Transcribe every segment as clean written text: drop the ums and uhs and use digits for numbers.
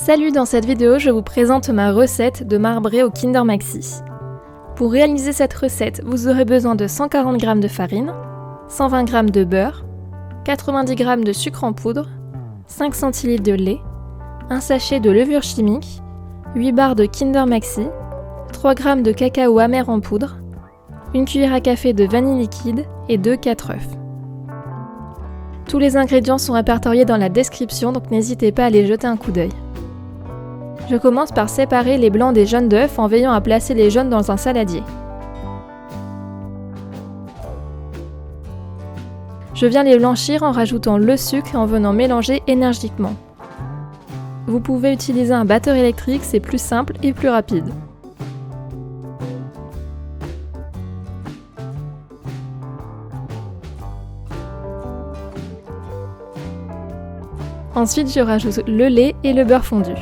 Salut, dans cette vidéo, je vous présente ma recette de marbré au Kinder Maxi. Pour réaliser cette recette, vous aurez besoin de 140 g de farine, 120 g de beurre, 90 g de sucre en poudre, 5 cl de lait, un sachet de levure chimique, 8 barres de Kinder Maxi, 3 g de cacao amer en poudre, une cuillère à café de vanille liquide et 4 œufs. Tous les ingrédients sont répertoriés dans la description, donc n'hésitez pas à aller jeter un coup d'œil. Je commence par séparer les blancs des jaunes d'œufs en veillant à placer les jaunes dans un saladier. Je viens les blanchir en rajoutant le sucre et en venant mélanger énergiquement. Vous pouvez utiliser un batteur électrique, c'est plus simple et plus rapide. Ensuite, je rajoute le lait et le beurre fondu.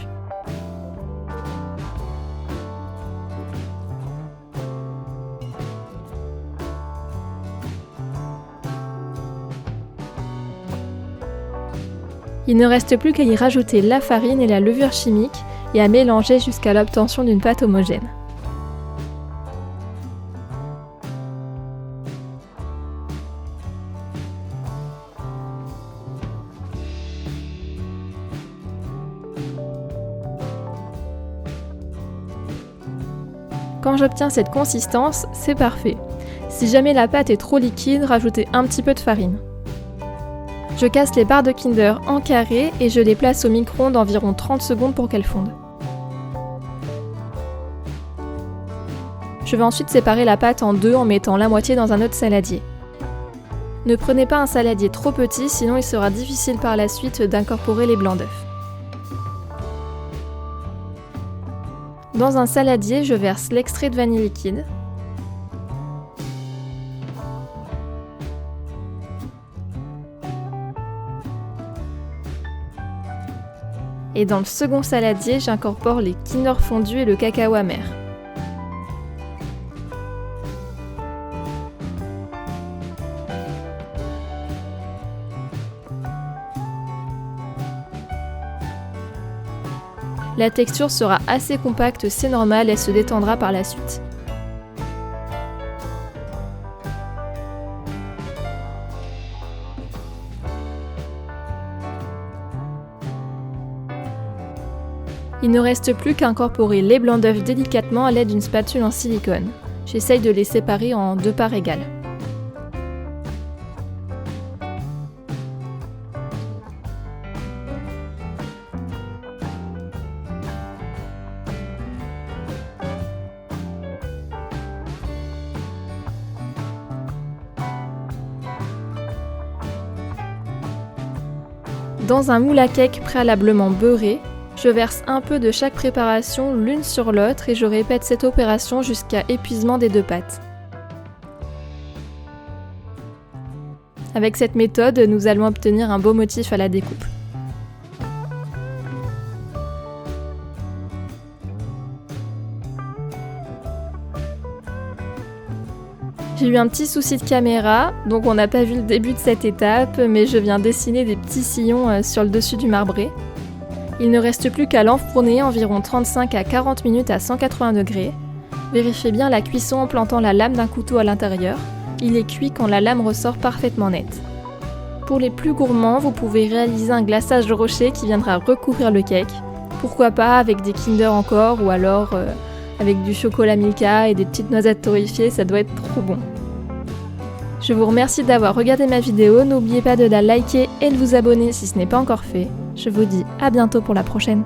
Il ne reste plus qu'à y rajouter la farine et la levure chimique et à mélanger jusqu'à l'obtention d'une pâte homogène. Quand j'obtiens cette consistance, c'est parfait. Si jamais la pâte est trop liquide, rajoutez un petit peu de farine. Je casse les barres de Kinder en carré et je les place au micro-ondes environ 30 secondes pour qu'elles fondent. Je vais ensuite séparer la pâte en deux en mettant la moitié dans un autre saladier. Ne prenez pas un saladier trop petit, sinon il sera difficile par la suite d'incorporer les blancs d'œufs. Dans un saladier, je verse l'extrait de vanille liquide. Et dans le second saladier, j'incorpore les Kinder fondus et le cacao amer. La texture sera assez compacte, c'est normal, elle se détendra par la suite. Il ne reste plus qu'à incorporer les blancs d'œufs délicatement à l'aide d'une spatule en silicone. J'essaye de les séparer en deux parts égales. Dans un moule à cake préalablement beurré, je verse un peu de chaque préparation l'une sur l'autre et je répète cette opération jusqu'à épuisement des deux pâtes. Avec cette méthode, nous allons obtenir un beau motif à la découpe. J'ai eu un petit souci de caméra, donc on n'a pas vu le début de cette étape, mais je viens dessiner des petits sillons sur le dessus du marbré. Il ne reste plus qu'à l'enfourner environ 35 à 40 minutes à 180 degrés. Vérifiez bien la cuisson en plantant la lame d'un couteau à l'intérieur. Il est cuit quand la lame ressort parfaitement nette. Pour les plus gourmands, vous pouvez réaliser un glaçage de rocher qui viendra recouvrir le cake. Pourquoi pas avec des Kinder encore ou alors avec du chocolat Milka et des petites noisettes torréfiées, ça doit être trop bon. Je vous remercie d'avoir regardé ma vidéo, n'oubliez pas de la liker et de vous abonner si ce n'est pas encore fait. Je vous dis à bientôt pour la prochaine.